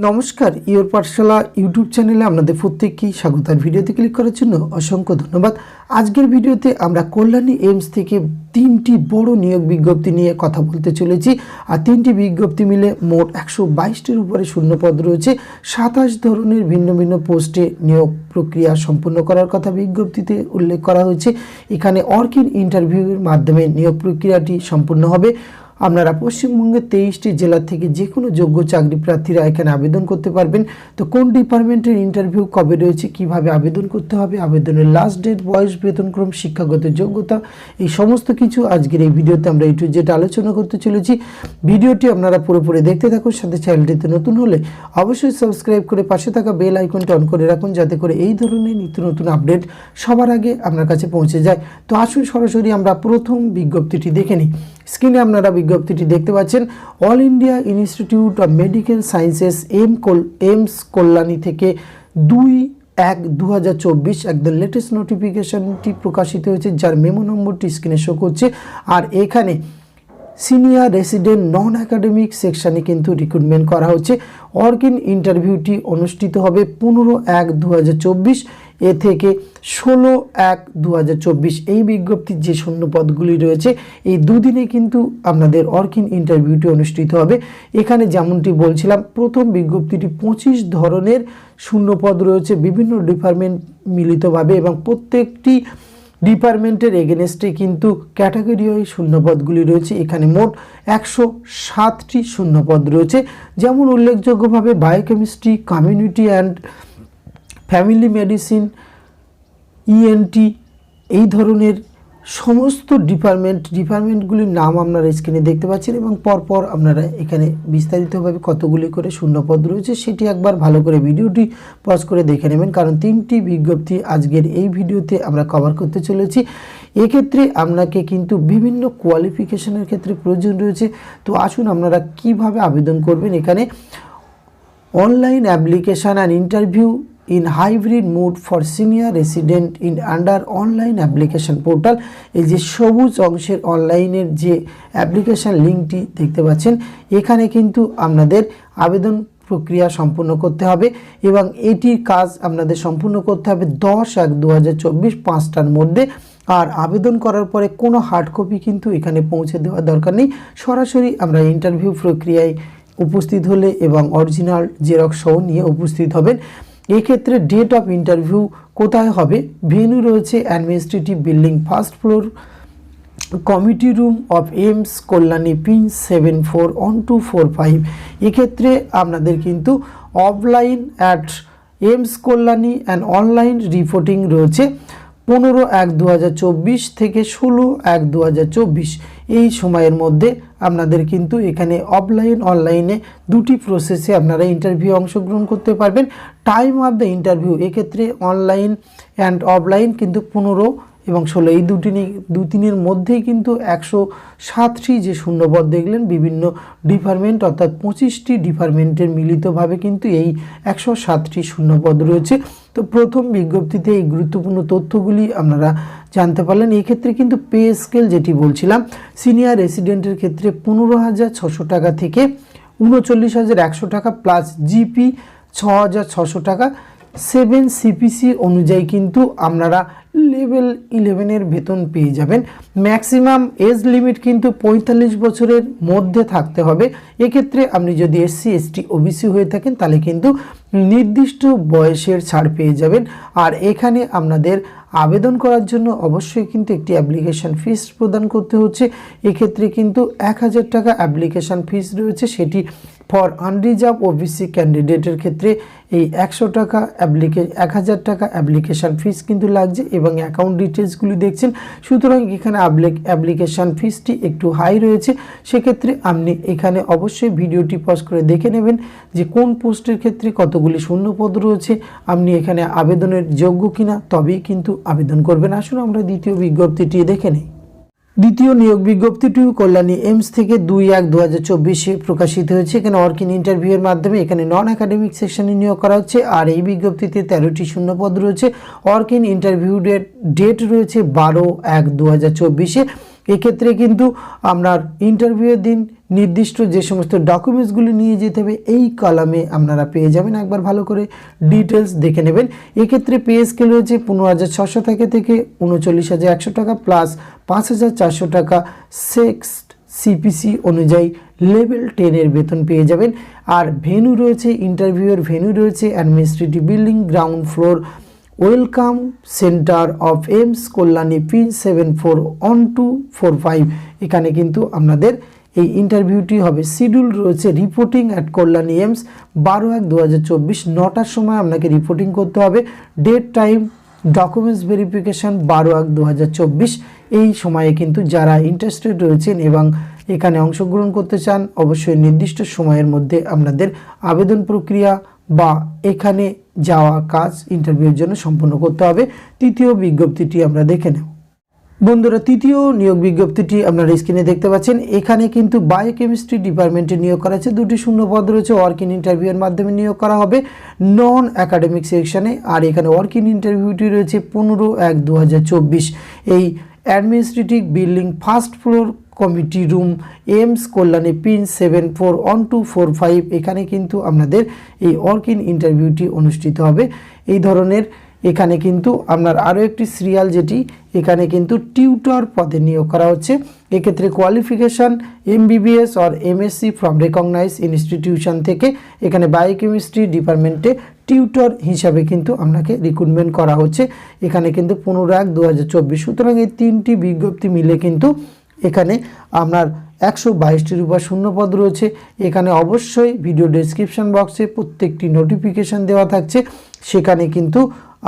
নমস্কার, your Pathsala YouTube চ্যানেলে আপনাদের প্রত্যেককেই স্বাগত। আর ভিডিওতে ক্লিক করার জন্য অসংখ্য ধন্যবাদ। আজকের ভিডিওতে আমরা কল্যাণী এইমস থেকে তিনটি বড় নিয়োগ বিজ্ঞপ্তি নিয়ে কথা বলতে চলেছি। আর তিনটি বিজ্ঞপ্তি মিলে মোট 122টির উপরে শূন্যপদ রয়েছে। 27 ধরনের ভিন্ন ভিন্ন পোস্টে নিয়োগ প্রক্রিয়া সম্পূর্ণ করার কথা বিজ্ঞপ্তিতে উল্লেখ করা হয়েছে। এখানে অর্কিন ইন্টারভিউয়ের মাধ্যমে নিয়োগ প্রক্রিয়াটি সম্পূর্ণ হবে। আপনারা পশ্চিমবঙ্গের 23টি জেলা থেকে যে কোনো যোগ্য চাকরি প্রার্থীরা এখানে আবেদন করতে পারবেন। তো কোন ডিপার্টমেন্টের ইন্টারভিউ কবে রয়েছে, কিভাবে আবেদন করতে হবে, আবেদনের লাস্ট ডেট, বয়স, বেতনক্রম, শিক্ষাগত যোগ্যতা, এই সমস্ত কিছু আজকের এই ভিডিওতে আমরা একটু যেটা আলোচনা করতে চলেছি। ভিডিওটি আপনারা পুরোপুরি দেখতে থাকুন। সাথে চ্যানেলটিতে নতুন হলে অবশ্যই সাবস্ক্রাইব করে পাশে থাকা বেল আইকনটি অন করে রাখুন, যাতে করে এই ধরনের নিত্য নতুন আপডেট সবার আগে আপনার কাছে পৌঁছে যায়। তো আসুন সরাসরি আমরা প্রথম বিজ্ঞপ্তিটি দেখে নিই। স্ক্রিনে আপনারা বিজ্ঞপ্তিটি দেখতে পাচ্ছেন। All India Institute of Medical Sciences AIIMS Kalyani থেকে 2/1/2024 একদম লেটেস্ট নোটিফিকেশনটি প্রকাশিত হয়েছে, যার মেমো নম্বরটি স্ক্রিনে শো করছে। আর এখানে সিনিয়র রেসিডেন্ট নন একাডেমিক সেকশানে কিন্তু রিক্রুটমেন্ট করা হচ্ছে। অর্কিন ইন্টারভিউটি অনুষ্ঠিত হবে 15/1/2024 এ থেকে 16/1/2024। এই বিজ্ঞপ্তির যে শূন্যপদগুলি রয়েছে এই দুদিনে কিন্তু আপনাদের অর্কিন ইন্টারভিউটি অনুষ্ঠিত হবে। এখানে যেমনটি বলছিলাম, প্রথম বিজ্ঞপ্তিটি 25 ধরনের শূন্যপদ রয়েছে বিভিন্ন ডিপার্টমেন্ট মিলিতভাবে, এবং প্রত্যেকটি ডিপার্টমেন্টের এগেনস্টে কিন্তু ক্যাটাগরি ওয়াইজ শূন্যপদগুলি রয়েছে। এখানে মোট 107টি শূন্যপদ রয়েছে। যেমন উল্লেখযোগ্যভাবে biochemistry, community and family medicine, ENT, এই ধরনের সমস্ত ডিপার্টমেন্টগুলির নাম আপনারা স্ক্রিনে দেখতে পাচ্ছেন, এবং পরপর আপনারা এখানে বিস্তারিতভাবে কতগুলি করে শূন্যপদ রয়েছে সেটি একবার ভালো করে ভিডিওটি পজ করে দেখে নেবেন, কারণ তিনটি বিজ্ঞপ্তি আজকের এই ভিডিওতে আমরা কভার করতে চলেছি। এক্ষেত্রে আপনাকে কিন্তু বিভিন্ন কোয়ালিফিকেশনের ক্ষেত্রে প্রয়োজন রয়েছে। তো আসুন আপনারা কিভাবে আবেদন করবেন। এখানে online application and interview in hybrid mode for senior resident in under online application portal। এই যে সবুজ অংশের অনলাইনের যে অ্যাপ্লিকেশান লিঙ্কটি দেখতে পাচ্ছেন, এখানে কিন্তু আপনাদের আবেদন প্রক্রিয়া সম্পূর্ণ করতে হবে, এবং এটির কাজ আপনাদের সম্পূর্ণ করতে হবে 10/1/2024 5টার মধ্যে। আর আবেদন করার পরে কোনো হার্ড কপি কিন্তু এখানে পৌঁছে দেওয়ার দরকার নেই। সরাসরি আমরা ইন্টারভিউ প্রক্রিয়ায় উপস্থিত হলে এবং অরিজিনাল জেরক্স সহ নিয়ে উপস্থিত হবেন। এক্ষেত্রে ডেট অফ ইন্টারভিউ কোথায় হবে, ভেন্যু রয়েছে administrative building, first floor, committee room of AIIMS Kalyani, pin 741245। এক্ষেত্রে আপনাদের কিন্তু offline at AIIMS Kalyani and online reporting রয়েছে 15/1/2024 থেকে 16/1/2024। এই সময়ের মধ্যে আপনাদের কিন্তু এখানে অফলাইন অনলাইনে দুটি প্রসেসে আপনারা ইন্টারভিউ অংশগ্রহণ করতে পারবেন। টাইম অফ দ্য ইন্টারভিউ এক্ষেত্রে অনলাইন অ্যান্ড অফলাইন কিন্তু 15 এবং 16 এই দুদিনের মধ্যেই কিন্তু 107টি যে শূন্যপদ দেখলেন বিভিন্ন ডিপার্টমেন্ট, অর্থাৎ 25টি ডিপার্টমেন্টের মিলিতভাবে কিন্তু এই 107টি শূন্যপদ রয়েছে। তো প্রথম বিজ্ঞপ্তিতে এই গুরুত্বপূর্ণ তথ্যগুলি আপনারা জানতে পারলেন। এই ক্ষেত্রে কিন্তু পে স্কেল যেটি বলছিলাম, সিনিয়র রেসিডেন্টের ক্ষেত্রে 15,600 টাকা থেকে 39,100 টাকা প্লাস জিপি 6,600 টাকা। 7 সিপিসি অনুযায়ী কিন্তু আপনারা লেভেল 11-এর বেতন পেয়ে যাবেন। ম্যাক্সিমাম এজ লিমিট কিন্তু 45 বছরের মধ্যে থাকতে হবে। এক্ষেত্রে আপনি যদি SC ST OBC হয়ে থাকেন তাহলে কিন্তু নির্দিষ্ট বয়সের ছাড় পেয়ে যাবেন। আর এখানে আপনাদের আবেদন করার জন্য অবশ্যই কিন্তু একটি অ্যাপ্লিকেশান ফিস প্রদান করতে হচ্ছে। এক্ষেত্রে কিন্তু 1000 টাকা অ্যাপ্লিকেশান ফিস রয়েছে, সেটি ফর আনরিজার্ভ ওবিসি ক্যান্ডিডেটের ক্ষেত্রে এই 1000 টাকা অ্যাপ্লিকেশান ফিস কিন্তু লাগছে, এবং অ্যাকাউন্ট ডিটেলসগুলি দেখছেন। সুতরাং এখানে অ্যাপ্লিকেশান ফিসটি একটু হাই রয়েছে। সেক্ষেত্রে আপনি এখানে অবশ্যই ভিডিওটি পজ করে দেখে নেবেন যে কোন পোস্টের ক্ষেত্রে কতগুলি শূন্যপদ রয়েছে, আপনি এখানে আবেদনের যোগ্য কিনা, তবেই কিন্তু আবেদন করবেন। আসুন আমরা দ্বিতীয় বিজ্ঞপ্তিটি দেখে নিই। দ্বিতীয় নিয়োগ বিজ্ঞপ্তিটিও কল্যাণী এইমস থেকে 2/1/2024 প্রকাশিত হয়েছে। এখানে অর্কিন ইন্টারভিউয়ের মাধ্যমে এখানে নন একাডেমিক সেকশনে নিয়োগ করা হচ্ছে। আর এই বিজ্ঞপ্তিতে 13টি শূন্যপদ রয়েছে। অর্কিন ইন্টারভিউ ডেট রয়েছে 12/1/2024। এক্ষেত্রে কিন্তু আপনার ইন্টারভিউয়ের দিন নির্দিষ্ট যে সমস্ত ডকুমেন্টসগুলি নিয়ে যেতে হবে এই কলামে আপনারা পেয়ে যাবেন, একবার ভালো করে ডিটেলস দেখে নেবেন। এক্ষেত্রে পে স্কেল রয়েছে 15,600 থেকে 39,100 টাকা প্লাস 5,400 টাকা সেক্স সিপিসি অনুযায়ী লেভেল 10-এর বেতন পেয়ে যাবেন। আর ভেন্যু রয়েছে, ইন্টারভিউয়ের ভেন্যু রয়েছে administrative building, ground floor, welcome centre of AIIMS Kalyani, pin 741245। এখানে কিন্তু আপনাদের এই ইন্টারভিউটি হবে। শিডিউল রয়েছে রিপোর্টিং অ্যাট কল্যাণী এমস 12/1/2024, 9টার সময় আপনাকে রিপোর্টিং করতে হবে। Date time documents verification 12/1/2024। এই সময়ে কিন্তু যারা ইন্টারেস্টেড রয়েছেন এবং এখানে অংশগ্রহণ করতে চান অবশ্যই নির্দিষ্ট সময়ের মধ্যে আপনাদের আবেদন প্রক্রিয়া বা এখানে যাওয়া কাজ ইন্টারভিউর জন্য সম্পন্ন করতে হবে। তৃতীয় বিজ্ঞপ্তিটি আমরা দেখে নেব। বন্ধুরা, তৃতীয় নিয়োগ বিজ্ঞপ্তিটি আপনারা স্ক্রিনে দেখতে পাচ্ছেন। এখানে কিন্তু বায়োকেমিস্ট্রি ডিপার্টমেন্টে নিয়োগ করা আছে। 2টি শূন্যপদ রয়েছে, ওয়ার্ক ইন ইন্টারভিউয়ের মাধ্যমে নিয়োগ করা হবে নন একাডেমিক সেকশনে। আর এখানে ওয়ার্ক ইন ইন্টারভিউটি রয়েছে 15/1/2024। এই administrative building, first floor, committee room, AIIMS Kalyani, pin 741245। এখানে কিন্তু আপনাদের এই ওয়ার্ক ইন ইন্টারভিউটি অনুষ্ঠিত হবে। এই ধরনের এখানে কিন্তু আপনার আরও একটি সিরিয়াল, যেটি এখানে কিন্তু টিউটর পদে নিয়োগ করা হচ্ছে। এক্ষেত্রে qualification MBBS or MSc from recognise institution থেকে এখানে বায়োকেমিস্ট্রি ডিপার্টমেন্টে টিউটর হিসাবে কিন্তু আপনাকে রিক্রুটমেন্ট করা হচ্ছে। এখানে কিন্তু 15/1/2024। সুতরাং এই 3টি বিজ্ঞপ্তি মিলে কিন্তু এখানে আপনার 122টির উপর শূন্যপদ রয়েছে। এখানে অবশ্যই ভিডিও ডেসক্রিপশন বক্সে প্রত্যেকটি নোটিফিকেশান দেওয়া থাকছে, সেখানে কিন্তু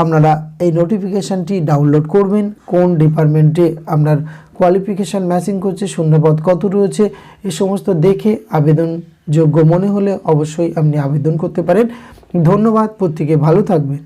আপনারা এই নোটিফিকেশানটি ডাউনলোড করবেন। কোন ডিপার্টমেন্টে আপনার কোয়ালিফিকেশান ম্যাচিং করছে, শূন্যপদ কত রয়েছে, এ সমস্ত দেখে আবেদনযোগ্য মনে হলে অবশ্যই আপনি আবেদন করতে পারেন। ধন্যবাদ, প্রত্যেকে ভালো থাকবেন।